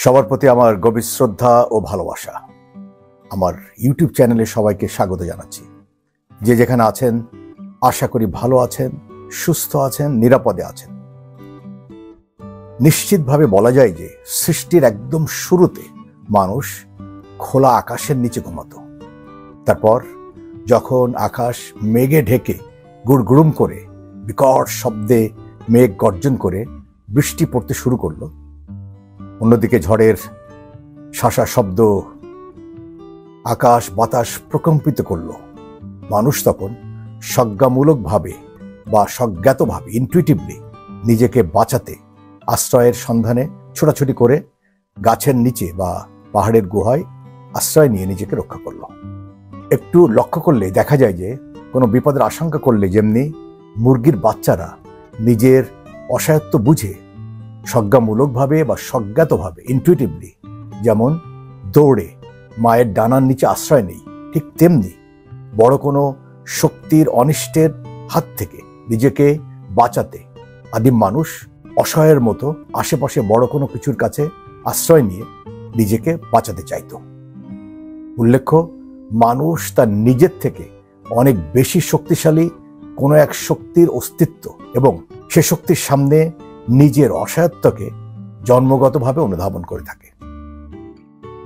সবার প্রতি আমার গভীর শ্রদ্ধা ও ভালোবাসা। আমার ইউটিউব চ্যানেলে সবাইকে স্বাগত জানাচ্ছি। যে যেখানে আছেন আশা করি ভালো আছেন, সুস্থ আছেন, নিরাপদে আছেন। নিশ্চিতভাবে বলা যায় যে সৃষ্টির একদম শুরুতে মানুষ খোলা আকাশের নিচে ঘুমাতো। তারপর যখন আকাশ মেঘে ঢেকে গুড়গুড়ুম করে বিকট শব্দে মেঘ গর্জন করে বৃষ্টি পড়তে শুরু করলো, অন্যদিকে ঝড়ের শাসা শব্দ আকাশ বাতাস প্রকম্পিত করল, মানুষ তখন সজ্ঞামূলকভাবে বা স্বজ্ঞাতভাবে ইনটুইটিভলি নিজেকে বাঁচাতে আশ্রয়ের সন্ধানে ছোটাছুটি করে গাছের নিচে বা পাহাড়ের গুহায় আশ্রয় নিয়ে নিজেকে রক্ষা করল। একটু লক্ষ্য করলে দেখা যায় যে কোনো বিপদের আশঙ্কা করলে যেমনি মুরগির বাচ্চারা নিজের অসহায়ত্ব বুঝে সজ্ঞামূলকভাবে বা স্বজ্ঞাতভাবে ইনটুইটিভলি যেমন দৌড়ে মায়ের ডানার নিচে আশ্রয় নেই, ঠিক তেমনি বড় কোনো শক্তির অনিষ্টের হাত থেকে নিজেকে বাঁচাতে আদিম মানুষ অসহায়ের মতো আশেপাশে বড় কোনো কিছুর কাছে আশ্রয় নিয়ে নিজেকে বাঁচাতে চাইত। উল্লেখ্য, মানুষ তার নিজের থেকে অনেক বেশি শক্তিশালী কোনো এক শক্তির অস্তিত্ব এবং সে শক্তির সামনে নিজের অসহায়ত্বকে জন্মগতভাবে অনুধাবন করে থাকে।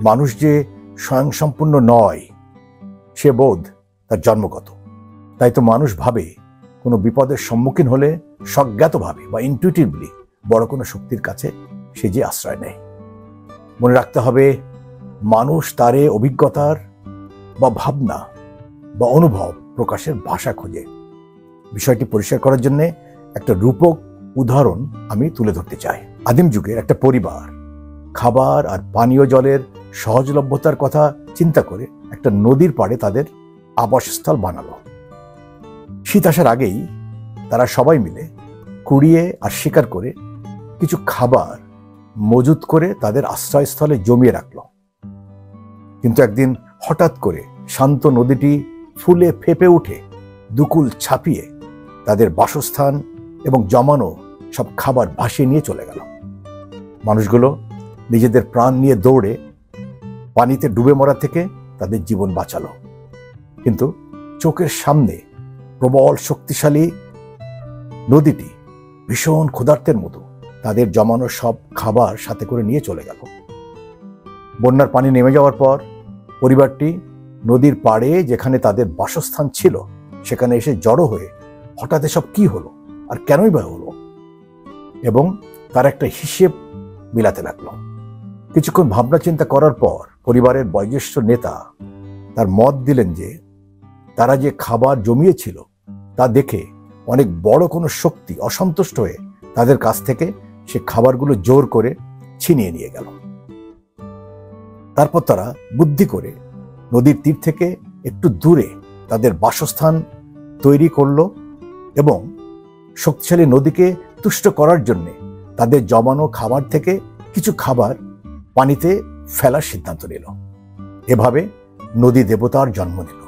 মানুষ যে স্বয়ংসম্পূর্ণ নয় সে বোধ তার জন্মগত। তাই তো মানুষ ভাবে কোনো বিপদের সম্মুখীন হলে স্বজ্ঞাতভাবে বা ইনটুইটিভলি বড় কোনো শক্তির কাছে সে যে আশ্রয় নেয়। মনে রাখতে হবে, মানুষ তার অভিজ্ঞতার বা ভাবনা বা অনুভব প্রকাশের ভাষা খোঁজে। বিষয়টি পরিষ্কার করার জন্য একটা রূপক উদাহরণ আমি তুলে ধরতে চাই। আদিম যুগের একটা পরিবার খাবার আর পানীয় জলের সহজলভ্যতার কথা চিন্তা করে একটা নদীর পাড়ে তাদের আবাসস্থল বানালো। শীত আসার আগেই তারা সবাই মিলে কুড়িয়ে আর শিকার করে কিছু খাবার মজুত করে তাদের আশ্রয়স্থলে জমিয়ে রাখল। কিন্তু একদিন হঠাৎ করে শান্ত নদীটি ফুলে ফেঁপে উঠে দুকুল ছাপিয়ে তাদের বাসস্থান এবং জমানো সব খাবার ভাসিয়ে নিয়ে চলে গেল। মানুষগুলো নিজেদের প্রাণ নিয়ে দৌড়ে পানিতে ডুবে মরা থেকে তাদের জীবন বাঁচালো। কিন্তু চোখের সামনে প্রবল শক্তিশালী নদীটি ভীষণ ক্ষুধার্তের মতো তাদের জমানো সব খাবার সাথে করে নিয়ে চলে গেল। বন্যার পানি নেমে যাওয়ার পর পরিবারটি নদীর পাড়ে যেখানে তাদের বাসস্থান ছিল সেখানে এসে জড়ো হয়ে হঠাৎ এসব কি হলো আর কেনই বা হলো, এবং তার একটা হিসেব মিলাতে লাগলো। কিছুক্ষণ ভাবনা চিন্তা করার পর পরিবারের বয়োজ্যেষ্ঠ নেতা তার মত দিলেন যে তারা যে খাবার জমিয়েছিল তা দেখে অনেক বড় কোনো শক্তি অসন্তুষ্ট হয়ে তাদের কাছ থেকে সে খাবারগুলো জোর করে ছিনিয়ে নিয়ে গেল। তারপর তারা বুদ্ধি করে নদীর তীর থেকে একটু দূরে তাদের বাসস্থান তৈরি করলো এবং শক্তিশালী নদীকে তুষ্ট করার জন্য তাদের জমানো খাবার থেকে কিছু খাবার পানিতে ফেলার সিদ্ধান্ত নিল। এভাবে নদী দেবতার জন্ম নিল।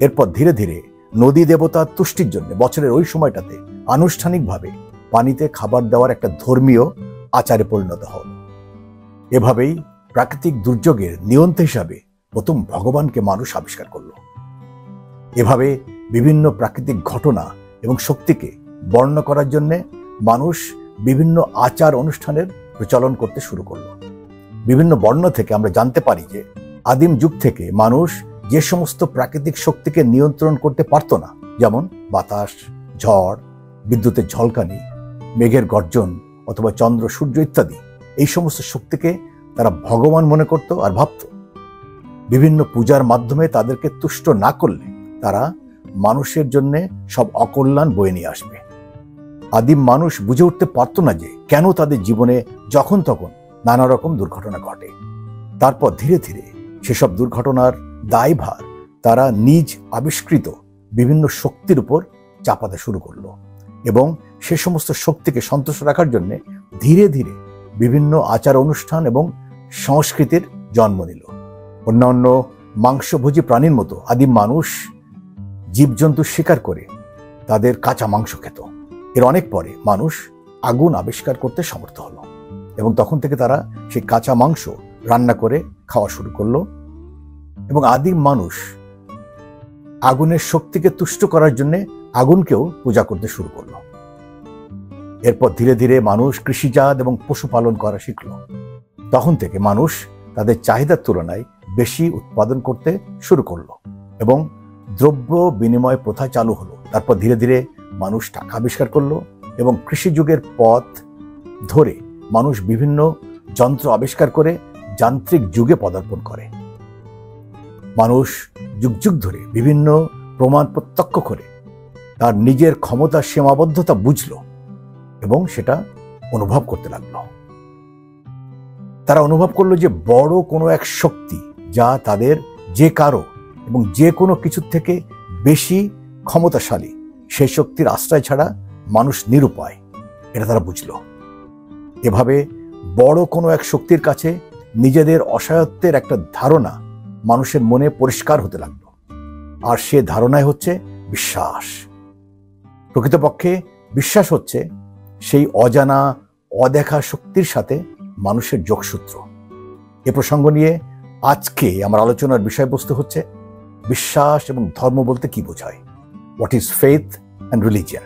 এরপর ধীরে ধীরে নদী দেবতার তুষ্টির জন্য বছরের ওই সময়টাতে আনুষ্ঠানিকভাবে পানিতে খাবার দেওয়ার একটা ধর্মীয় আচারে পরিণত হল। এভাবেই প্রাকৃতিক দুর্যোগের নিয়ন্ত্রণ হিসাবে প্রথম ভগবানকে মানুষ আবিষ্কার করল। এভাবে বিভিন্ন প্রাকৃতিক ঘটনা এবং শক্তিকে বর্ণনা করার জন্য মানুষ বিভিন্ন আচার অনুষ্ঠানের প্রচলন করতে শুরু করল। বিভিন্ন বর্ণনা থেকে আমরা জানতে পারি যে আদিম যুগ থেকে মানুষ যে সমস্ত প্রাকৃতিক শক্তিকে নিয়ন্ত্রণ করতে পারত না, যেমন বাতাস, ঝড়, বিদ্যুতের ঝলকানি, মেঘের গর্জন অথবা চন্দ্র সূর্য ইত্যাদি, এই সমস্ত শক্তিকে তারা ভগবান মনে করত আর ভাবত। বিভিন্ন পূজার মাধ্যমে তাদেরকে তুষ্ট না করলে তারা মানুষের জন্য সব অকল্যাণ বয়ে নিয়ে আসবে। আদিম মানুষ বুঝে উঠতে পারত না যে কেন তাদের জীবনে যখন তখন নানা রকম দুর্ঘটনা ঘটে। তারপর ধীরে ধীরে সেসব দুর্ঘটনার দায়ভার তারা নিজ আবিষ্কৃত বিভিন্ন শক্তির উপর চাপাতে শুরু করলো এবং সে সমস্ত শক্তিকে সন্তুষ্ট রাখার জন্য ধীরে ধীরে বিভিন্ন আচার অনুষ্ঠান এবং সংস্কৃতির জন্ম নিল। অন্যান্য মাংসভোজী প্রাণীর মতো আদিম মানুষ জীবজন্তু শিকার করে তাদের কাঁচা মাংস খেত। এর অনেক পরে মানুষ আগুন আবিষ্কার করতে সমর্থ হলো। এবং তখন থেকে তারা সেই কাঁচা মাংস রান্না করে খাওয়া শুরু করলো এবং আদিম মানুষ আগুনের শক্তিকে তুষ্ট করার জন্য আগুনকেও পূজা করতে শুরু করলো। এরপর ধীরে ধীরে মানুষ কৃষিজাত এবং পশুপালন করা শিখল। তখন থেকে মানুষ তাদের চাহিদার তুলনায় বেশি উৎপাদন করতে শুরু করলো এবং দ্রব্য বিনিময় প্রথা চালু হলো। তারপর ধীরে ধীরে মানুষ টাকা আবিষ্কার করলো এবং কৃষি যুগের পথ ধরে মানুষ বিভিন্ন যন্ত্র আবিষ্কার করে যান্ত্রিক যুগে পদার্পণ করে। মানুষ যুগ যুগ ধরে বিভিন্ন প্রমাণ প্রত্যক্ষ করে তার নিজের ক্ষমতার সীমাবদ্ধতা বুঝল এবং সেটা অনুভব করতে লাগলো। তারা অনুভব করলো যে বড় কোনো এক শক্তি যা তাদের যে কারো এবং যে কোনো কিছুর থেকে বেশি ক্ষমতাশালী, সেই শক্তির আশ্রয় ছাড়া মানুষ নিরুপায়, এটা তারা বুঝল। এভাবে বড় কোনো এক শক্তির কাছে নিজেদের অসহায়ত্বের একটা ধারণা মানুষের মনে পরিষ্কার হতে লাগলো। আর সে ধারণাই হচ্ছে বিশ্বাস। প্রকৃতপক্ষে বিশ্বাস হচ্ছে সেই অজানা অদেখা শক্তির সাথে মানুষের যোগসূত্র। এ প্রসঙ্গ নিয়ে আজকে আমার আলোচনার বিষয়বস্তু হচ্ছে বিশ্বাস এবং ধর্ম বলতে কি বোঝায়, what is faith and religion.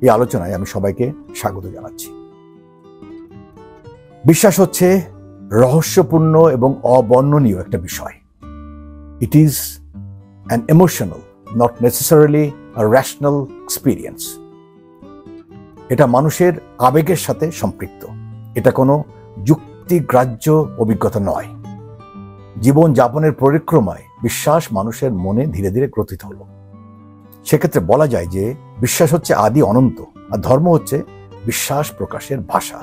এই আলোচনায় আমি সবাইকে স্বাগত জানাচ্ছি। বিশ্বাস হচ্ছে রহস্যপূর্ণ এবং অবর্ণনীয় একটা বিষয়। It is an emotional, not necessarily a rational experience. এটা মানুষের আবেগের সাথে সম্পৃক্ত। এটা কোনো যুক্তিগ্রাহ্য অভিজ্ঞতা নয়। জীবন যাপনের পরিক্রমায় বিশ্বাস মানুষের মনে ধীরে ধীরে গ্রথিত হলো। সেক্ষেত্রে বলা যায় যে বিশ্বাস হচ্ছে আদি অনন্ত, আর ধর্ম হচ্ছে বিশ্বাস প্রকাশের ভাষা।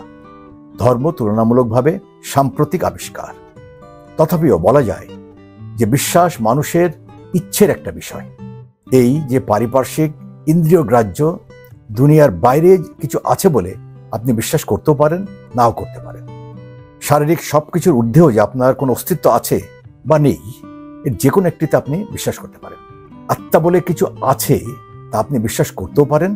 ধর্ম তুলনামূলকভাবে সাম্প্রতিক আবিষ্কার। তথাপিও বলা যায় যে বিশ্বাস মানুষের ইচ্ছের একটা বিষয়। এই যে পারিপার্শ্বিক ইন্দ্রিয়গ্রাহ্য দুনিয়ার বাইরে কিছু আছে বলে আপনি বিশ্বাস করতেও পারেন, নাও করতে পারেন। শারীরিক সবকিছুর ঊর্ধ্বেও যে আপনার কোনো অস্তিত্ব আছে বা নেই, এর যে কোনো একটিতে আপনি বিশ্বাস করতে পারেন। আত্মা বলে কিছু আছে, তা আপনি বিশ্বাস করতেও পারেন,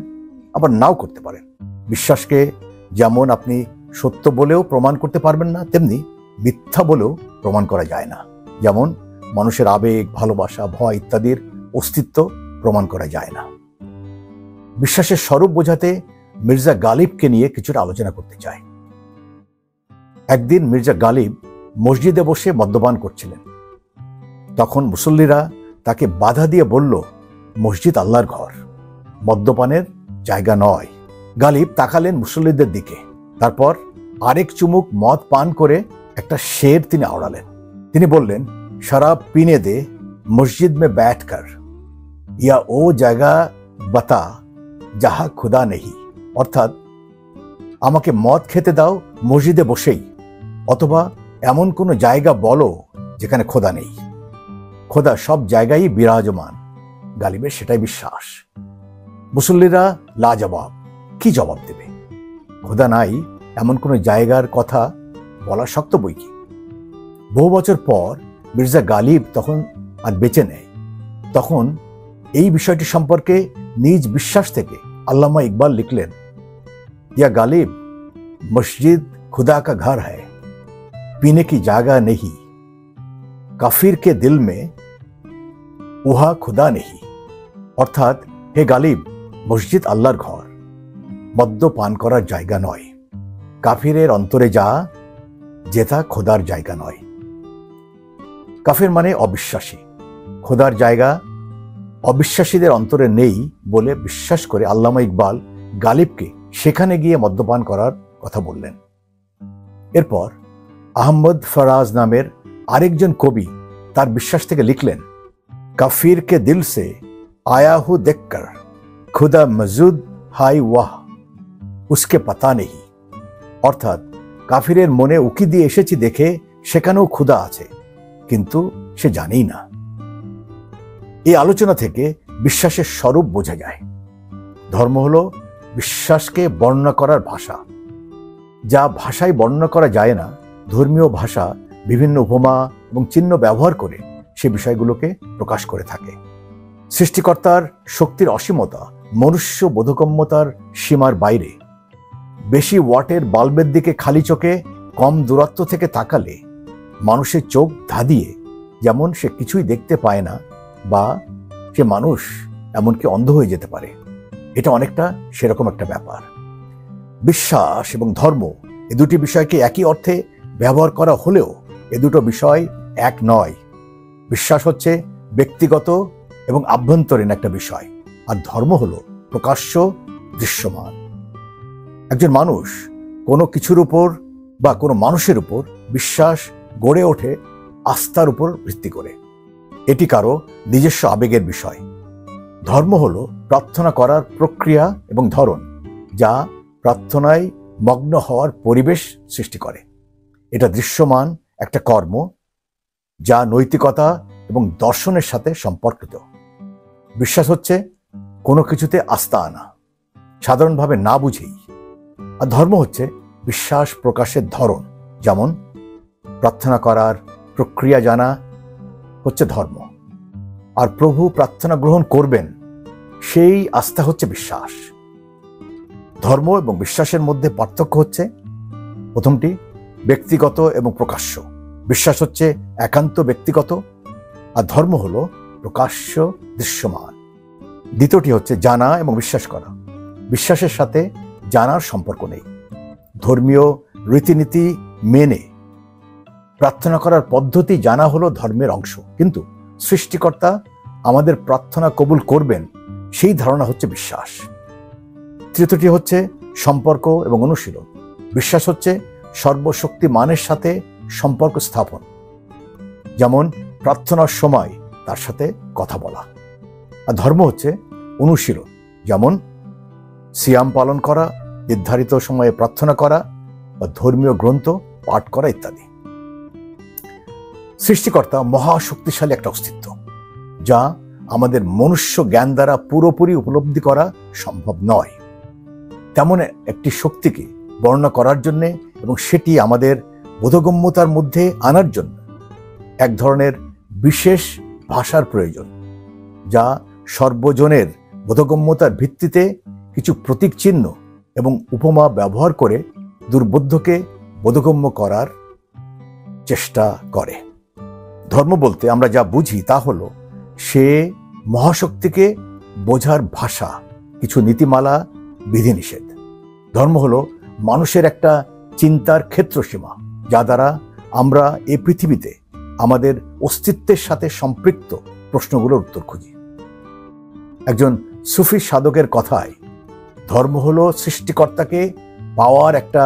আবার নাও করতে পারেন। বিশ্বাসকে যেমন আপনি সত্য বলেও প্রমাণ করতে পারবেন না, তেমনি মিথ্যা বলেও প্রমাণ করা যায় না। যেমন মানুষের আবেগ, ভালোবাসা, ভয় ইত্যাদির অস্তিত্ব প্রমাণ করা যায় না। বিশ্বাসের স্বরূপ বোঝাতে মির্জা গালিবকে নিয়ে কিছুটা আলোচনা করতে চাই। একদিন মির্জা গালিব মসজিদে বসে মদ্যপান করছিলেন। তখন মুসল্লিরা তাকে বাধা দিয়ে বলল, মসজিদ আল্লাহর ঘর, মদ্যপানের জায়গা নয়। গালিব তাকালেন মুসল্লিদের দিকে, তারপর আরেক চুমুক মদ পান করে একটা শের তিনি আওড়ালেন। তিনি বললেন, শরাব পিনে দে মসজিদ মে बैठ कर, या ও জায়গা বাতা যাহা খুদা নেহি। অর্থাৎ আমাকে মদ খেতে দাও মসজিদে বসেই, অথবা এমন কোনো জায়গা বলো যেখানে খোদা নেই। খোদা সব জায়গায় বিরাজমান। গালিবের সেটাই বিশ্বাস। মুসল্লিরা লাজবাব, কি জবাব দেবে? খোদা নাই এমন কোনো জায়গার কথা বলা শক্ত বই কি। বহু বছর পর মির্জা গালিব তখন আর বেঁচে নেই। তখন এই বিষয়টি সম্পর্কে নিজ বিশ্বাস থেকে আল্লামা ইকবাল লিখলেন, ইয়া গালিব, মসজিদ खुदा का घर है, पीने की जगह नहीं, কাফির কে দিল মে উহা খুদা নেহি। অর্থাৎ, হে গালিব, মসজিদ আল্লাহর ঘর, মদ্যপান করার জায়গা নয়। কাফিরের অন্তরে যা, যেটা খোদার জায়গা নয়। কাফির মানে অবিশ্বাসী। খোদার জায়গা অবিশ্বাসীদের অন্তরে নেই বলে বিশ্বাস করে আল্লামা ইকবাল গালিবকে সেখানে গিয়ে মদ্যপান করার কথা বললেন। এরপর আহমদ ফরাজ নামের আরেকজন কবি তার বিশ্বাস থেকে লিখলেন, কাফির কে দিল সে আয়া হু দেখকর খুদা মজুদ হাই ওয়াহ উসকে পাতা নেহি। অর্থাৎ, কাফিরের মনে উকি দিয়ে এসেছি দেখে সেখানেও ক্ষুধা আছে, কিন্তু সে জানেই না। এই আলোচনা থেকে বিশ্বাসের স্বরূপ বোঝা যায়। ধর্ম হলো বিশ্বাসকে বর্ণনা করার ভাষা। যা ভাষায় বর্ণনা করা যায় না, ধর্মীয় ভাষা বিভিন্ন উপমা এবং চিহ্ন ব্যবহার করে সে বিষয়গুলোকে প্রকাশ করে থাকে। সৃষ্টিকর্তার শক্তির অসীমতা মনুষ্য বোধগম্যতার সীমার বাইরে। বেশি ওয়াটের বাল্বের দিকে খালি চোখে কম দূরত্ব থেকে তাকালে মানুষের চোখ ধাঁধিয়ে যেমন সে কিছুই দেখতে পায় না বা সে মানুষ এমনকি অন্ধ হয়ে যেতে পারে। এটা অনেকটা সেরকম একটা ব্যাপার। বিশ্বাস এবং ধর্ম এ দুটি বিষয়কে একই অর্থে ব্যবহার করা হলেও এ দুটো বিষয় এক নয়। বিশ্বাস হচ্ছে ব্যক্তিগত এবং আভ্যন্তরীণ একটা বিষয়, আর ধর্ম হলো প্রকাশ্য, দৃশ্যমান। একজন মানুষ কোনো কিছুর উপর বা কোনো মানুষের উপর বিশ্বাস গড়ে ওঠে আস্থার উপর ভিত্তি করে। এটি কারো নিজস্ব আবেগের বিষয়। ধর্ম হলো প্রার্থনা করার প্রক্রিয়া এবং ধরন, যা প্রার্থনায় মগ্ন হওয়ার পরিবেশ সৃষ্টি করে। এটা দৃশ্যমান একটা কর্ম যা নৈতিকতা এবং দর্শনের সাথে সম্পর্কিত। বিশ্বাস হচ্ছে কোনো কিছুতে আস্থা আনা, সাধারণভাবে না বুঝেই। আর ধর্ম হচ্ছে বিশ্বাস প্রকাশের ধরন, যেমন প্রার্থনা করার প্রক্রিয়া জানা হচ্ছে ধর্ম, আর প্রভু প্রার্থনা গ্রহণ করবেন সেই আস্থা হচ্ছে বিশ্বাস। ধর্ম এবং বিশ্বাসের মধ্যে পার্থক্য হচ্ছে, প্রথমটি ব্যক্তিগত এবং প্রকাশ্য। বিশ্বাস হচ্ছে একান্ত ব্যক্তিগত, আর ধর্ম হলো প্রকাশ্য, দৃশ্যমান। দ্বিতীয়টি হচ্ছে জানা এবং বিশ্বাস করা। বিশ্বাসের সাথে জানার সম্পর্ক নেই। ধর্মীয় রীতিনীতি মেনে প্রার্থনা করার পদ্ধতি জানা হলো ধর্মের অংশ, কিন্তু সৃষ্টিকর্তা আমাদের প্রার্থনা কবুল করবেন সেই ধারণা হচ্ছে বিশ্বাস। তৃতীয়টি হচ্ছে সম্পর্ক এবং অনুশীলন। বিশ্বাস হচ্ছে সর্বশক্তিমানের সাথে সম্পর্ক স্থাপন, যেমন প্রার্থনার সময় তার সাথে কথা বলা। আর ধর্ম হচ্ছে অনুশীলন, যেমন সিয়াম পালন করা, নির্ধারিত সময়ে প্রার্থনা করা বা ধর্মীয় গ্রন্থ পাঠ করা ইত্যাদি। সৃষ্টিকর্তা মহাশক্তিশালী একটা অস্তিত্ব, যা আমাদের মনুষ্য জ্ঞান দ্বারা পুরোপুরি উপলব্ধি করা সম্ভব নয়। তেমন একটি শক্তিকে বর্ণনা করার জন্য এবং সেটি আমাদের বোধগম্যতার মধ্যে আনার জন্য এক ধরনের বিশেষ ভাষার প্রয়োজন, যা সর্বজনের বোধগম্যতার ভিত্তিতে কিছু প্রতীক চিহ্ন এবং উপমা ব্যবহার করে দুর্বোধ্যকে বোধগম্য করার চেষ্টা করে। ধর্ম বলতে আমরা যা বুঝি তা হলো সে মহাশক্তিকে বোঝার ভাষা, কিছু নীতিমালা, বিধিনিষেধ। ধর্ম হলো মানুষের একটা চিন্তার ক্ষেত্রসীমা, যা দ্বারা আমরা এই পৃথিবীতে আমাদের অস্তিত্বের সাথে সম্পৃক্ত প্রশ্নগুলোর উত্তর খুঁজি। একজন সুফি সাধকের কথায় ধর্ম হলো সৃষ্টিকর্তাকে পাওয়ার একটা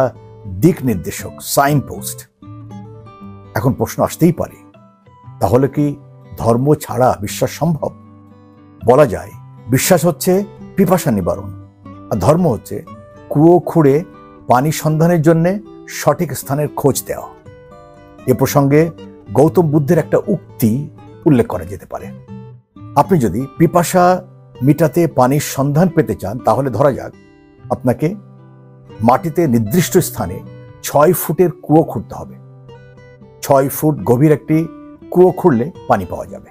দিক নির্দেশক, সাইন পোস্ট। এখন প্রশ্ন আসতেই পারে, তাহলে কি ধর্ম ছাড়া বিশ্বাস সম্ভব? বলা যায়, বিশ্বাস হচ্ছে পিপাসা নিবারণ, আর ধর্ম হচ্ছে কুয়ো খুঁড়ে পানি সন্ধানের জন্য সঠিক স্থানের খোঁজ দেওয়া। এ প্রসঙ্গে গৌতম বুদ্ধের একটা উক্তি উল্লেখ করা যেতে পারে। আপনি যদি পিপাসা মিটাতে পানির সন্ধান পেতে চান, তাহলে ধরা যাক আপনাকে মাটিতে নির্দিষ্ট স্থানে 6 ফুটের কুয়ো খুঁড়তে হবে। 6 ফুট গভীর একটি কুয়ো খুঁড়লে পানি পাওয়া যাবে।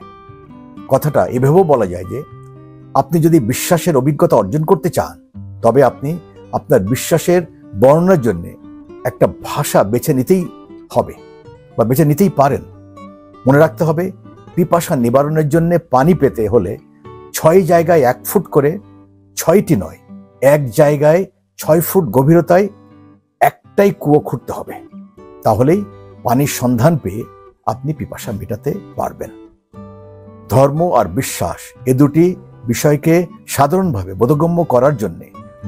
কথাটা এভাবেও বলা যায় যে, আপনি যদি বিশ্বাসের অভিজ্ঞতা অর্জন করতে চান, তবে আপনি আপনার বিশ্বাসের বর্ণনার জন্য একটা ভাষা বেছে নিতেই হবে বা বেছে নিতেই পারেন। মনে রাখতে হবে, পিপাসা নিবারণের জন্য পানি পেতে হলে 6 জায়গায় 1 ফুট করে, 6টি নয়, এক জায়গায় 6 ফুট গভীরতায় একটাই কুয়ো খুঁড়তে হবে। তাহলেই পানির সন্ধান পেয়ে আপনি পিপাসা মেটাতে পারবেন। ধর্ম আর বিশ্বাস এ দুটি বিষয়কে সাধারণভাবে বোধগম্য করার জন্য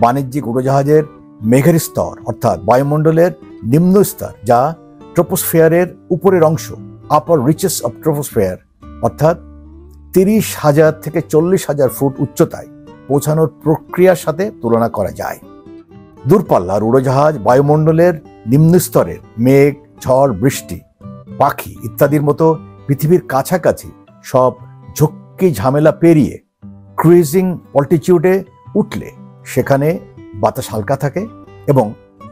বাণিজ্যিক উড়োজাহাজের মেঘের স্তর, অর্থাৎ বায়ুমণ্ডলের নিম্ন স্তর, যা ট্রপোস্ফিয়ারের উপরের অংশ, আপার রিচেস অফ ট্রপোস্ফিয়ার, অর্থাৎ 30,000 থেকে 40,000 ফুট উচ্চতায় পৌঁছানোর প্রক্রিয়ার সাথে তুলনা করা যায়। দূরপাল্লার উড়োজাহাজ বায়ুমণ্ডলের নিম্ন স্তরের মেঘ, ঝড়, বৃষ্টি, পাখি ইত্যাদির মতো পৃথিবীর কাছাকাছি সব ঝক্কি ঝামেলা পেরিয়ে ক্রুইজিং অল্টিটিউডে উঠলে সেখানে বাতাস হালকা থাকে এবং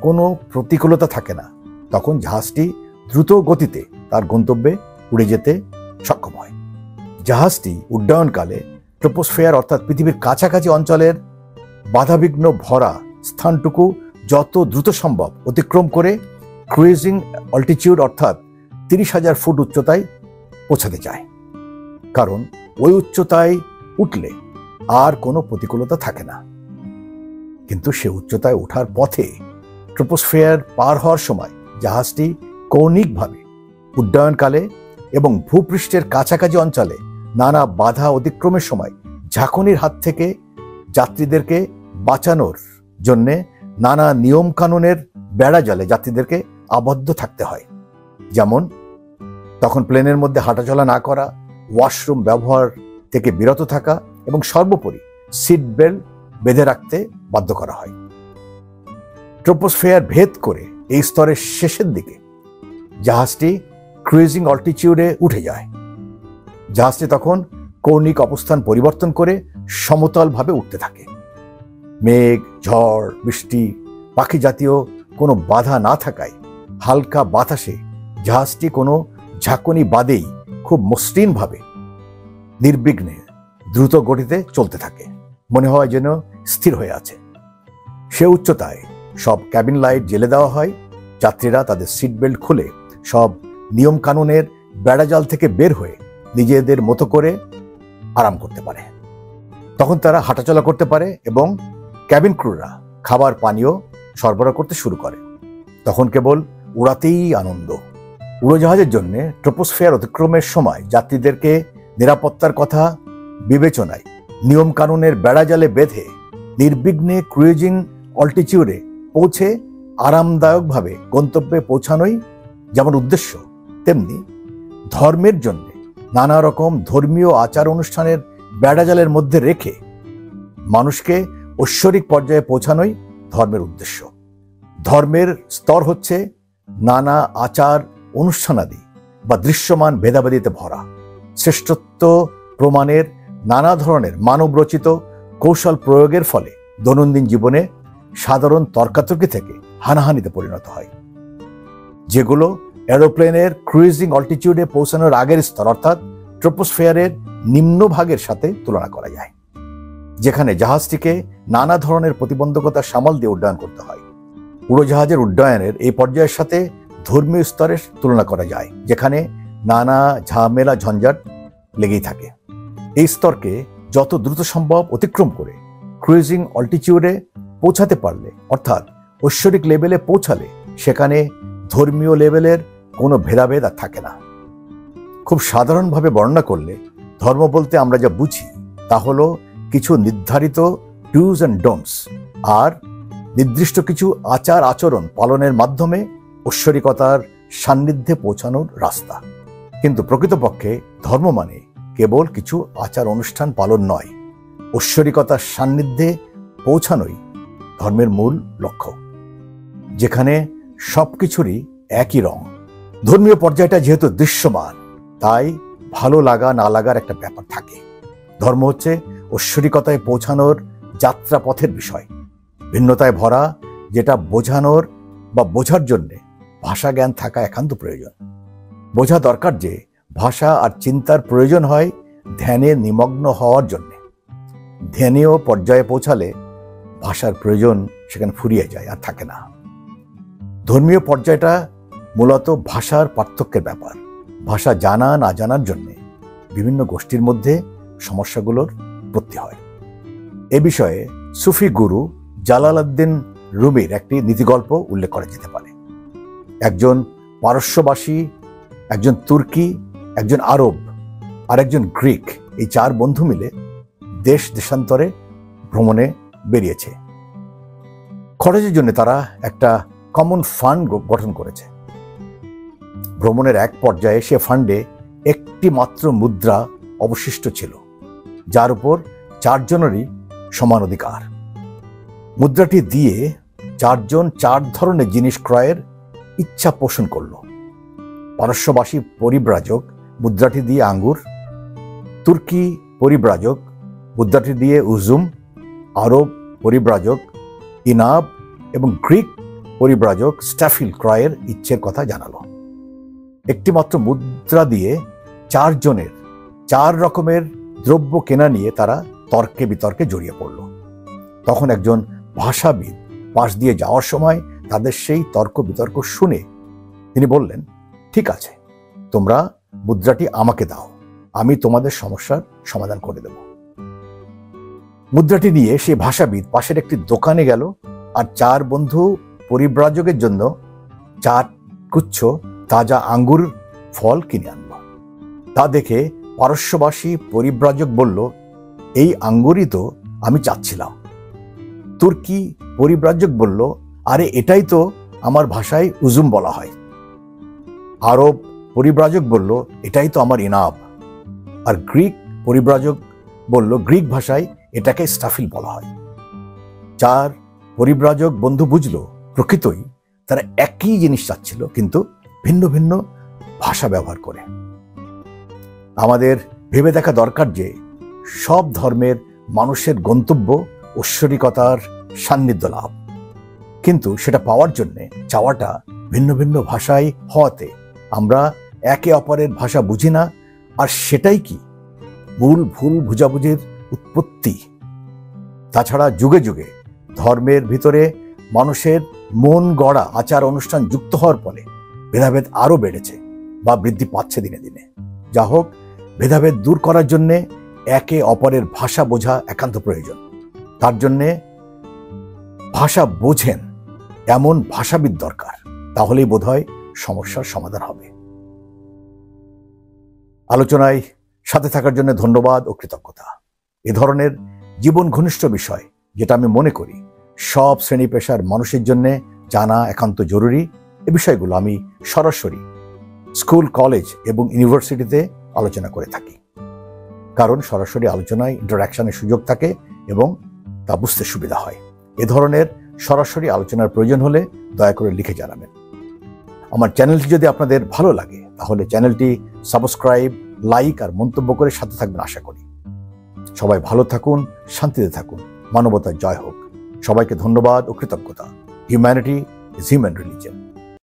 কোনো প্রতিকূলতা থাকে না। তখন জাহাজটি দ্রুত গতিতে তার গন্তব্যে উড়ে যেতে সক্ষম হয়। জাহাজটি উড্ডয়নকালে ট্রপোস্ফিয়ার, অর্থাৎ পৃথিবীর কাছাকাছি অঞ্চলের বাধাবিঘ্ন ভরা স্থানটুকু যত দ্রুত সম্ভব অতিক্রম করে ক্রুইজিং অল্টিটিউড অর্থাৎ 30,000 ফুট উচ্চতায় পৌঁছাতে চায়। কারণ ওই উচ্চতায় উঠলে আর কোনো প্রতিকূলতা থাকে না। কিন্তু সে উচ্চতায় ওঠার পথে ট্রপোস্ফিয়ার পার হওয়ার সময় জাহাজটি কৌণিকভাবে উড্ডয়নকালে এবং ভূপৃষ্ঠের কাছাকাছি অঞ্চলে নানা বাধা অতিক্রমের সময় ঝাঁকুনির হাত থেকে যাত্রীদেরকে বাঁচানোর জন্যে নানা নিয়ম কানুনের বেড়া জালে যাত্রীদেরকে আবদ্ধ থাকতে হয়। যেমন তখন প্লেনের মধ্যে হাঁটাচলা না করা, ওয়াশরুম ব্যবহার থেকে বিরত থাকা এবং সর্বোপরি সিট বেল্ট বেঁধে রাখতে বাধ্য করা হয়। ট্রপোস্ফিয়ার ভেদ করে এই স্তরের শেষের দিকে জাহাজটি ক্রুইজিং অল্টিটিউডে উঠে যায়। জাহাজটি তখন কৌণিক অবস্থান পরিবর্তন করে সমতলভাবে উঠতে থাকে। মেঘ, ঝড়, বৃষ্টি, পাখি জাতীয় কোনো বাধা না থাকায় হালকা বাতাসে জাহাজটি কোনো ঝাঁকুনি বাদেই খুব মসৃণভাবে নির্বিঘ্নে দ্রুত গতিতে চলতে থাকে। মনে হয় যেন স্থির হয়ে আছে। সে উচ্চতায় সব ক্যাবিন লাইট জ্বেলে দেওয়া হয়। যাত্রীরা তাদের সিট বেল্ট খুলে সব নিয়ম কানুনের বেড়াজাল থেকে বের হয়ে নিজেদের মতো করে আরাম করতে পারে। তখন তারা হাঁটাচলা করতে পারে এবং ক্যাবিন ক্রুরা খাবার পানীয় সরবরাহ করতে শুরু করে। তখন কেবল উড়াতেই আনন্দ। উড়োজাহাজের জন্য ট্রপোস্ফিয়ার অতিক্রমের সময় যাত্রীদেরকে নিরাপত্তার কথা বিবেচনায় নিয়ম কানুনের বেড়াজালে বেঁধে নির্বিঘ্নে ক্রুইজিং অল্টিটিউডে পৌঁছে আরামদায়কভাবে গন্তব্যে পৌঁছানোই যেমন উদ্দেশ্য, তেমনি ধর্মের জন্য নানা রকম ধর্মীয় আচার অনুষ্ঠানের বেড়াজালের মধ্যে রেখে মানুষকে ঐশ্বরিক পর্যায়ে পৌঁছানোই ধর্মের উদ্দেশ্য। ধর্মের স্তর হচ্ছে নানা আচার অনুষ্ঠানাদি বা দৃশ্যমান ভেদাভেদিতে ভরা। শ্রেষ্ঠত্ব প্রমাণের নানা ধরনের মানবরচিত কৌশল প্রয়োগের ফলে দৈনন্দিন জীবনে সাধারণ তর্কাতর্কি থেকে হানাহানিতে পরিণত হয়, যেগুলো এরোপ্লেনের ক্রুইজিং অল্টিটিউডে পৌঁছানোর আগের স্তর অর্থাৎ ট্রপোস্ফিয়ারের নিম্নভাগের সাথে তুলনা করা যায়, যেখানে জাহাজটিকে নানা ধরনের প্রতিবন্ধকতা সামাল দিয়ে উড্ডয়ন করতে হয়। উড়োজাহাজের উড্ডয়নের এই পর্যায়ের সাথে ধর্মীয় স্তরের তুলনা করা যায়, যেখানে নানা ঝামেলা ঝঞ্ঝাট লেগেই থাকে। এই স্তরকে যত দ্রুত সম্ভব অতিক্রম করে ক্রুইজিং অল্টিটিউডে পৌঁছাতে পারলে অর্থাৎ ঐশ্বরিক লেভেলে পৌঁছালে সেখানে ধর্মীয় লেভেলের কোনো ভেদাভেদ আর থাকে না। খুব সাধারণভাবে বর্ণনা করলে ধর্ম বলতে আমরা যা বুঝি তা হলো কিছু নির্ধারিত ডুজ অ্যান্ড ডোন্টস আর নির্দিষ্ট কিছু আচার আচরণ পালনের মাধ্যমে ঐশ্বরিকতার সান্নিধ্যে পৌঁছানোর রাস্তা। কিন্তু প্রকৃতপক্ষে ধর্ম মানে কেবল কিছু আচার অনুষ্ঠান পালন নয়, ঐশ্বরিকতার সান্নিধ্যে পৌঁছানোই ধর্মের মূল লক্ষ্য, যেখানে সবকিছুরই একই রং। ধর্মীয় পর্যায়টা যেহেতু দৃশ্যমান, তাই ভালো লাগা না লাগার একটা ব্যাপার থাকে। ধর্ম হচ্ছে ঐশ্বরিকতায় পৌঁছানোর যাত্রা পথের বিষয়, ভিন্নতায় ভরা, যেটা বোঝানোর বা বোঝার জন্যে ভাষা জ্ঞান থাকা একান্ত প্রয়োজন। বোঝা দরকার যে ভাষা আর চিন্তার প্রয়োজন হয় ধ্যানে নিমগ্ন হওয়ার জন্যে। ধ্যানীয় পর্যায়ে পৌঁছালে ভাষার প্রয়োজন সেখানে ফুরিয়ে যায়, আর থাকে না। ধর্মীয় পর্যায়টা মূলত ভাষার পার্থক্যের ব্যাপার। ভাষা জানা না জানার জন্যে বিভিন্ন গোষ্ঠীর মধ্যে সমস্যাগুলোর উৎপত্তি হয়। এ বিষয়ে সুফি গুরু জালালউদ্দিন রুমির একটি নীতিগল্প উল্লেখ করা যেতে পারে। একজন পারস্যবাসী, একজন তুর্কি, একজন আরব আর একজন গ্রিক, এই 4 বন্ধু মিলে দেশ দেশান্তরে ভ্রমণে বেরিয়েছে। খরচের জন্য তারা একটা কমন ফান্ড গঠন করেছে। ভ্রমণের এক পর্যায়ে সে ফান্ডে একটি মাত্র মুদ্রা অবশিষ্ট ছিল, যার উপর 4 জনেরই সমান অধিকার। মুদ্রাটি দিয়ে 4 জন 4 ধরনের জিনিস ক্রয়ের ইচ্ছা পোষণ করল। পারস্যবাসী পরিব্রাজক মুদ্রাটি দিয়ে আঙ্গুর, তুর্কি পরিব্রাজক মুদ্রাটি দিয়ে উজুম, আরব পরিব্রাজক ইনাব এবং গ্রিক পরিব্রাজক স্ট্যাফিল ক্রয়ের ইচ্ছের কথা জানালো। একটিমাত্র মুদ্রা দিয়ে 4 জনের 4 রকমের দ্রব্য কেনা নিয়ে তারা তর্কে বিতর্কে জড়িয়ে পড়ল। তখন একজন ভাষাবিদ পাশ দিয়ে যাওয়ার সময় তাদের সেই তর্ক বিতর্ক শুনে তিনি বললেন, ঠিক আছে, তোমরা মুদ্রাটি আমাকে দাও, আমি তোমাদের সমস্যার সমাধান করে দেব। মুদ্রাটি নিয়ে সেই ভাষাবিদ পাশের একটি দোকানে গেল আর 4 বন্ধু পরিব্রাজকের জন্য 4 গুচ্ছ তাজা আঙ্গুর ফল কিনে আনল। তা দেখে পারস্যবাসী পরিব্রাজক বলল, এই আঙ্গুরই তো আমি চাচ্ছিলাম। তুর্কি পরিব্রাজক বলল, আরে এটাই তো আমার ভাষায় উজুম বলা হয়। আরব পরিব্রাজক বলল, এটাই তো আমার ইনাব। আর গ্রিক পরিব্রাজক বলল, গ্রিক ভাষায় এটাকে স্টাফিল বলা হয়। 4 পরিব্রাজক বন্ধু বুঝল প্রকৃতই তারা একই জিনিস চাচ্ছিল, কিন্তু ভিন্ন ভিন্ন ভাষা ব্যবহার করে। আমাদের ভেবে দেখা দরকার যে সব ধর্মের মানুষের গন্তব্য ঐশ্বরিকতার সান্নিধ্য লাভ, কিন্তু সেটা পাওয়ার জন্য চাওয়াটা ভিন্ন ভিন্ন ভাষায় হওয়াতে আমরা একে অপরের ভাষা বুঝি না। আর সেটাই কি মূল ভুল বুঝাবুঝির উৎপত্তি। তাছাড়া যুগে যুগে ধর্মের ভিতরে মানুষের মন গড়া আচার অনুষ্ঠান যুক্ত হওয়ার ফলে ভেদাভেদ আরো বেড়েছে বা বৃদ্ধি পাচ্ছে দিনে দিনে। যা হোক, ভেদাভেদ দূর করার জন্যে একে অপরের ভাষা বোঝা একান্ত প্রয়োজন। তার জন্যে ভাষা বোঝেন এমন ভাষাবিদ দরকার, তাহলেই বোধহয় সমস্যার সমাধান হবে। আলোচনায় সাথে থাকার জন্য ধন্যবাদ ও কৃতজ্ঞতা। এ ধরনের জীবন ঘনিষ্ঠ বিষয়, যেটা আমি মনে করি সব শ্রেণী পেশার মানুষের জন্য জানা একান্ত জরুরি, এ বিষয়গুলো আমি সরাসরি স্কুল, কলেজ এবং ইউনিভার্সিটিতে আলোচনা করে থাকি। কারণ সরাসরি আলোচনায় ইন্টারাকশনের সুযোগ থাকে এবং তা বুঝতে সুবিধা হয়। এ ধরনের সরাসরি আলোচনার প্রয়োজন হলে দয়া করে লিখে জানাবেন। আমার চ্যানেলটি যদি আপনাদের ভালো লাগে তাহলে চ্যানেলটি সাবস্ক্রাইব, লাইক আর মন্তব্য করে সাথে থাকবেন আশা করি। সবাই ভালো থাকুন, শান্তিতে থাকুন, মানবতার জয় হোক। সবাইকে ধন্যবাদ ও কৃতজ্ঞতা। Humanity is human religion.